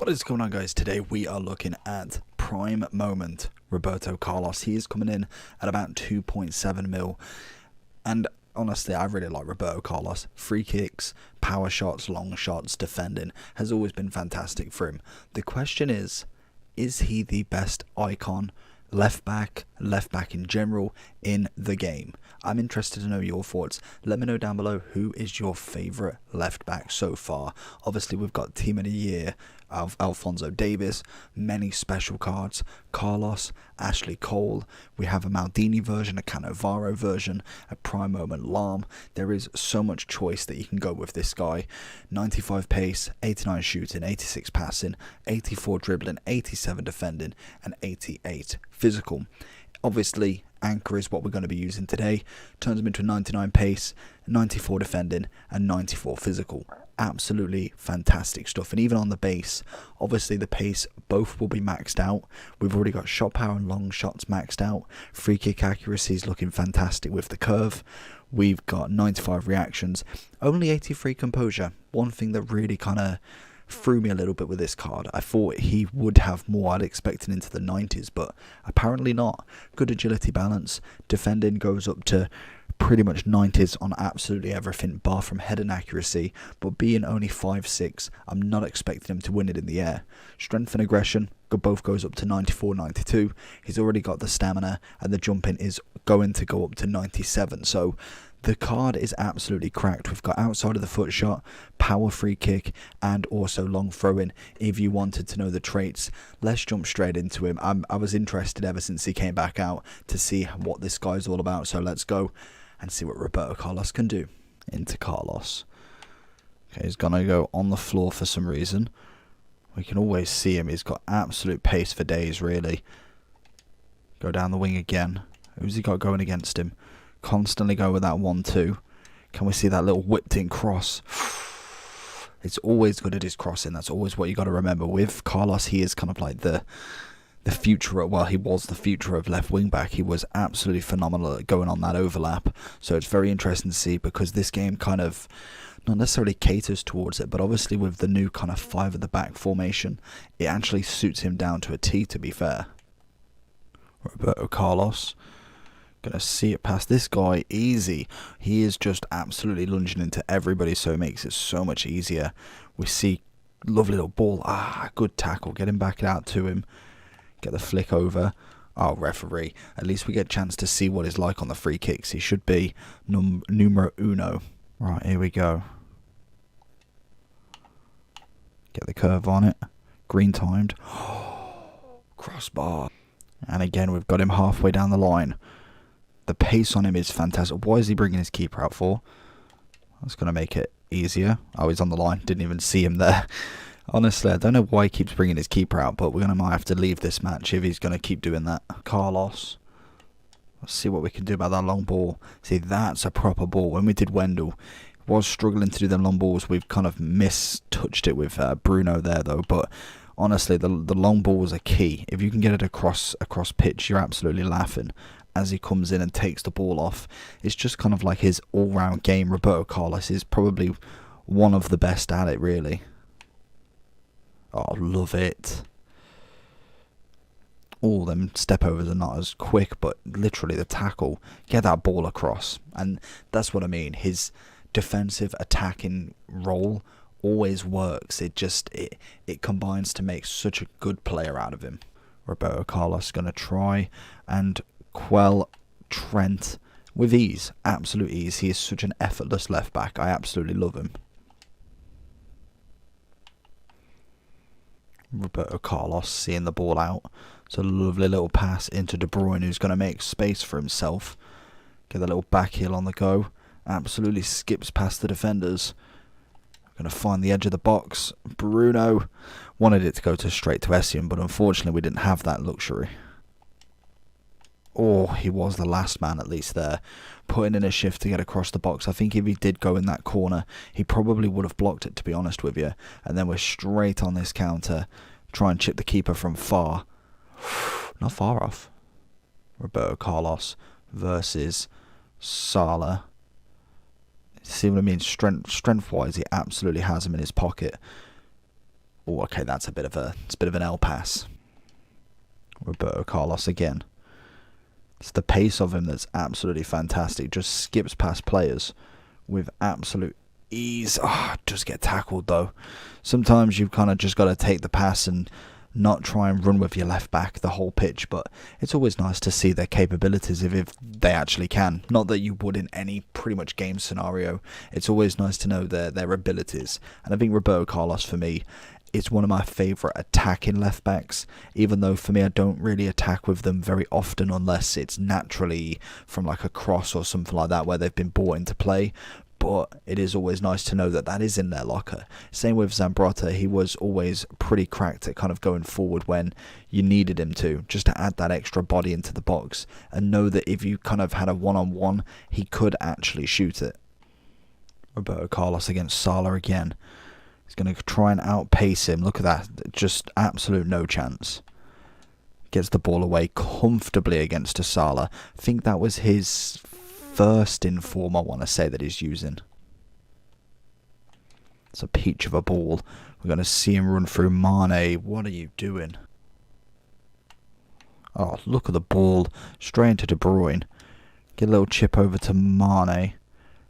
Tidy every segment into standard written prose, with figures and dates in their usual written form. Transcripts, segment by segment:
What is going on, guys? Today we are looking at prime moment Roberto Carlos. He is coming in at about 2.7 mil, and honestly I really like Roberto Carlos. Free kicks, power shots, long shots, defending has always been fantastic for him. The question is he the best icon left back in general in the game? I'm interested to know your thoughts. Let me know down below, who is your favourite left back so far. Obviously we've got Team of the Year of Alphonso Davies, many special cards, Carlos, Ashley Cole, we have a Maldini version, a Cannavaro version, a prime moment Lam. There is so much choice that you can go with this guy. 95 pace, 89 shooting, 86 passing, 84 dribbling, 87 defending, and 88 physical. Obviously anchor is what we're going to be using today. Turns him into 99 pace, 94 defending, and 94 physical. Absolutely fantastic stuff. And even on the base, obviously the pace both will be maxed out. We've already got shot power and long shots maxed out. Free kick accuracy is looking fantastic with the curve. We've got 95 reactions, only 83 composure. One thing that really kind of threw me a little bit with this card. I thought he would have more. I'd expected into the 90s, but apparently not. Good agility balance. Defending goes up to pretty much 90s on absolutely everything bar from head and accuracy, but being only 5'6", I'm not expecting him to win it in the air. Strength and aggression both goes up to 94, 92. He's already got the stamina, and the jumping is going to go up to 97. So the card is absolutely cracked. We've got outside of the foot shot, power free kick, and also long throwing. If you wanted to know the traits, let's jump straight into him. I was interested ever since he came back out to see what this guy's all about. So let's go and see what Roberto Carlos can do. Into Carlos. Okay, he's going to go on the floor for some reason. We can always see him. He's got absolute pace for days, really. Go down the wing again. Who's he got going against him? Constantly go with that 1-2. Can we see that little whipped in cross? It's always good at his crossing. That's always what you got to remember. With Carlos, he is kind of like the future. Well, he was the future of left wing back. He was absolutely phenomenal at going on that overlap. So it's very interesting to see, because this game kind of not necessarily caters towards it, but obviously with the new kind of 5 at the back formation, it actually suits him down to a T, to be fair. Roberto Carlos. Gonna see it past this guy easy. He is just absolutely lunging into everybody, so it makes it so much easier. We see lovely little ball. Good tackle. Get him back out to him. Get the flick over. Oh, referee. At least we get a chance to see what he's like on the free kicks. He should be numero uno. Right, here we go. Get the curve on it. Green timed. Crossbar. And again, we've got him halfway down the line. The pace on him is fantastic. Why is he bringing his keeper out for? That's going to make it easier. Oh, he's on the line. Didn't even see him there. Honestly, I don't know why he keeps bringing his keeper out, but we're going to might have to leave this match if he's going to keep doing that. Carlos. Let's see what we can do about that long ball. See, that's a proper ball. When we did Wendell, was struggling to do them long balls. We've kind of mistouched it with Bruno there, though. But honestly, the long balls are key. If you can get it across pitch, you're absolutely laughing. As he comes in and takes the ball off, it's just kind of like his all-round game. Roberto Carlos is probably one of the best at it, really. Oh, love it. All them step overs are not as quick, but literally the tackle, get that ball across. And that's what I mean. His defensive attacking role always works. It combines to make such a good player out of him. Roberto Carlos going to try and quell Trent with ease. Absolute ease. He is such an effortless left back. I absolutely love him. Roberto Carlos seeing the ball out. It's a lovely little pass into De Bruyne, who's going to make space for himself. Get the little back heel on the go. Absolutely skips past the defenders. Going to find the edge of the box. Bruno wanted it to go straight to Essien, but unfortunately we didn't have that luxury. Oh, he was the last man at least there, putting in a shift to get across the box. I think if he did go in that corner, he probably would have blocked it, to be honest with you. And then we're straight on this counter, try and chip the keeper from far. Not far off. Roberto Carlos versus Salah. See what I mean? Strength-wise, he absolutely has him in his pocket. Oh, okay, that's a bit of an L pass. Roberto Carlos again. It's the pace of him that's absolutely fantastic. Just skips past players with absolute ease. Just get tackled though. Sometimes you've kind of just got to take the pass and not try and run with your left back the whole pitch, but it's always nice to see their capabilities if they actually can. Not that you would in any pretty much game scenario. It's always nice to know their abilities. And I think Roberto Carlos, for me, is one of my favourite attacking left backs, even though for me I don't really attack with them very often unless it's naturally from like a cross or something like that where they've been brought into play. But it is always nice to know that is in their locker. Same with Zambrotta. He was always pretty cracked at kind of going forward when you needed him to, just to add that extra body into the box and know that if you kind of had a one-on-one, he could actually shoot it. Roberto Carlos against Salah again. He's going to try and outpace him. Look at that. Just absolute no chance. Gets the ball away comfortably against a Salah. I think that was his first in form, I want to say, that he's using. It's a peach of a ball. We're going to see him run through Mane. What are you doing? Oh, look at the ball. Straight into De Bruyne. Get a little chip over to Mane.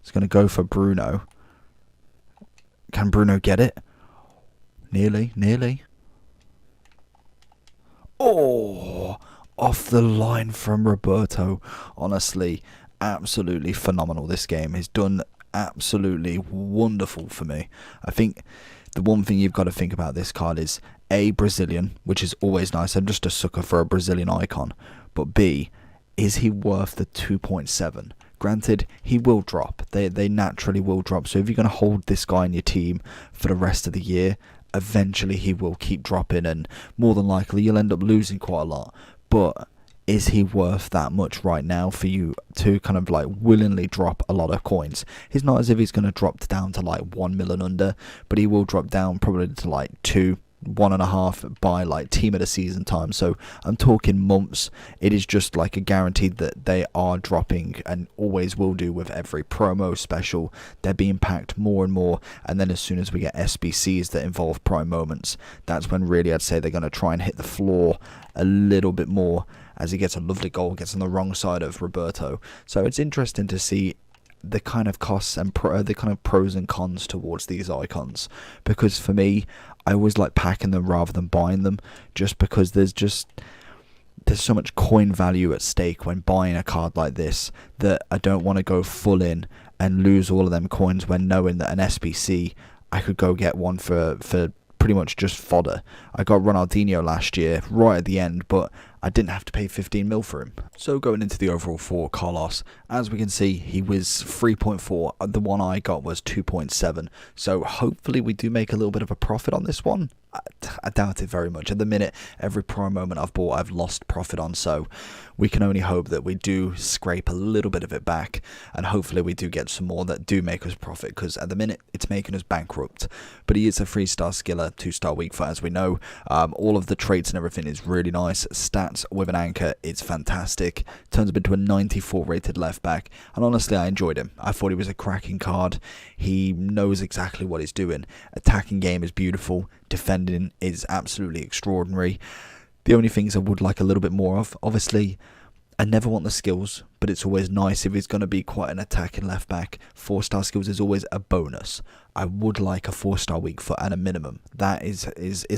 He's going to go for Bruno. Can Bruno get it? Nearly. Oh, off the line from Roberto. Honestly, absolutely phenomenal. This game has done absolutely wonderful for me. I think the one thing you've got to think about this card is A, Brazilian, which is always nice. I'm just a sucker for a Brazilian icon. But B, is he worth the 2.7? Granted, he will drop. They naturally will drop. So if you're going to hold this guy in your team for the rest of the year, eventually he will keep dropping, and more than likely you'll end up losing quite a lot. But is he worth that much right now for you to kind of like willingly drop a lot of coins? It's not as if he's going to drop down to like 1 million under, but he will drop down probably to like 1.5 by like team of the season time. So I'm talking months. It is just like a guaranteed that they are dropping, and always will do with every promo special. They're being packed more and more, and then as soon as we get SBCs that involve prime moments, that's when really I'd say they're going to try and hit the floor a little bit more, as he gets a lovely goal, gets on the wrong side of Roberto. So it's interesting to see the kind of costs and the kind of pros and cons towards these icons, because for me, I always like packing them rather than buying them, just because there's so much coin value at stake when buying a card like this, that I don't want to go full in and lose all of them coins when knowing that an SBC I could go get one for pretty much just fodder. I got Ronaldinho last year right at the end, but I didn't have to pay 15 mil for him. So going into the overall for Carlos, as we can see, he was 3.4. The one I got was 2.7. So hopefully we do make a little bit of a profit on this one. I doubt it very much. At the minute, every prime moment I've bought, I've lost profit on. So we can only hope that we do scrape a little bit of it back, and hopefully we do get some more that do make us profit, because at the minute it's making us bankrupt. But he is a 3-star skiller, 2-star weak foot, as we know. All of the traits and everything is really nice. Stats with an anchor, it's fantastic. Turns him into a 94 rated left back, and honestly I enjoyed him. I thought he was a cracking card. He knows exactly what he's doing. Attacking game is beautiful. Defending is absolutely extraordinary. The only things I would like a little bit more of, obviously, I never want the skills, but it's always nice if he's going to be quite an attacking left back. 4-star skills is always a bonus. I would like a 4-star weak foot at a minimum. That is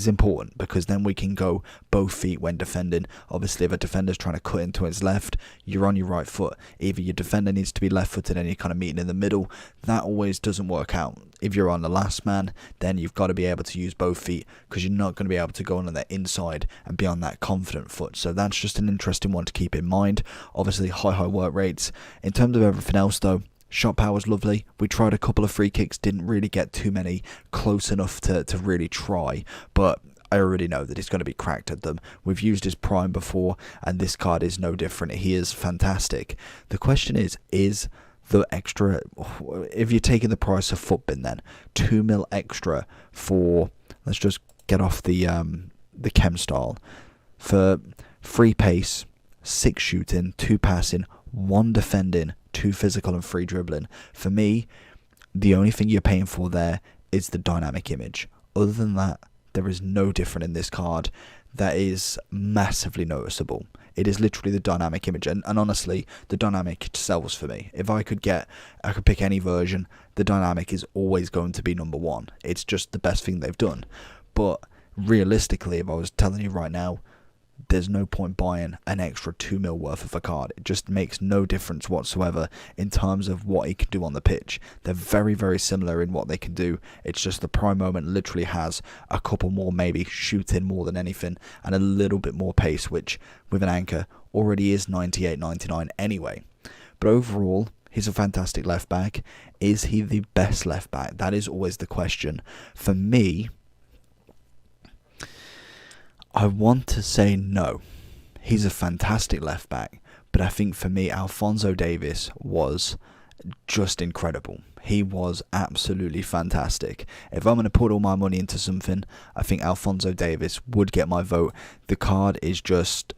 important, because then we can go both feet when defending. Obviously, if a defender's trying to cut into his left, you're on your right foot. Either your defender needs to be left-footed and you're kind of meeting in the middle. That always doesn't work out. If you're on the last man, then you've got to be able to use both feet, because you're not going to be able to go on the inside and be on that confident foot. So that's just an interesting one to keep in mind. Obviously, high work rates. In terms of everything else, though, shot power was lovely. We tried a couple of free kicks, didn't really get too many close enough to really try, but I already know that he's going to be cracked at them. We've used his prime before, and this card is no different. He is fantastic. The question is the extra, if you're taking the price of Footbin, then 2 mil extra for, let's just get off the chem style, for 3 pace, 6 shooting, 2 passing, 1 defending, 2 physical and 3 dribbling. For me, the only thing you're paying for there is the dynamic image. Other than that, there is no different in this card that is massively noticeable. It is literally the dynamic image, and honestly, the dynamic sells for me. If I could pick any version, the dynamic is always going to be number one. It's just the best thing they've done. But realistically, if I was telling you right now, there's no point buying an extra 2 mil worth of a card. It just makes no difference whatsoever in terms of what he can do on the pitch. They're very, very similar in what they can do. It's just the prime moment literally has a couple more, maybe shooting more than anything, and a little bit more pace, which with an anchor already is 98, 99 anyway. But overall, he's a fantastic left back. Is he the best left back? That is always the question. For me, I want to say no. He's a fantastic left back, but I think for me, Alphonso Davies was just incredible. He was absolutely fantastic. If I'm going to put all my money into something, I think Alphonso Davies would get my vote. The card is just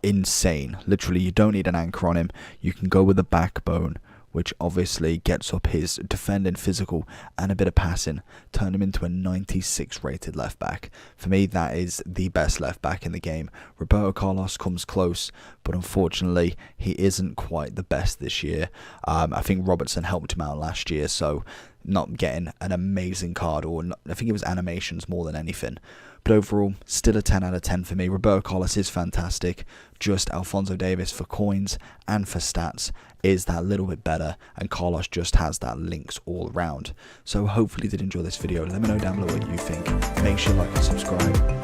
insane. Literally, you don't need an anchor on him. You can go with a backbone, which obviously gets up his defending, physical, and a bit of passing, turn him into a 96 rated left back. For me, that is the best left back in the game. Roberto Carlos comes close, but unfortunately, he isn't quite the best this year. I think Robertson helped him out last year, so not getting an amazing card, or not, I think it was animations more than anything. But overall, still a 10 out of 10 for me. Roberto Carlos is fantastic. Just Alphonso Davies for coins and for stats is that little bit better, and Carlos just has that links all around. So hopefully you did enjoy this video. Let me know down below what you think. Make sure you like and subscribe.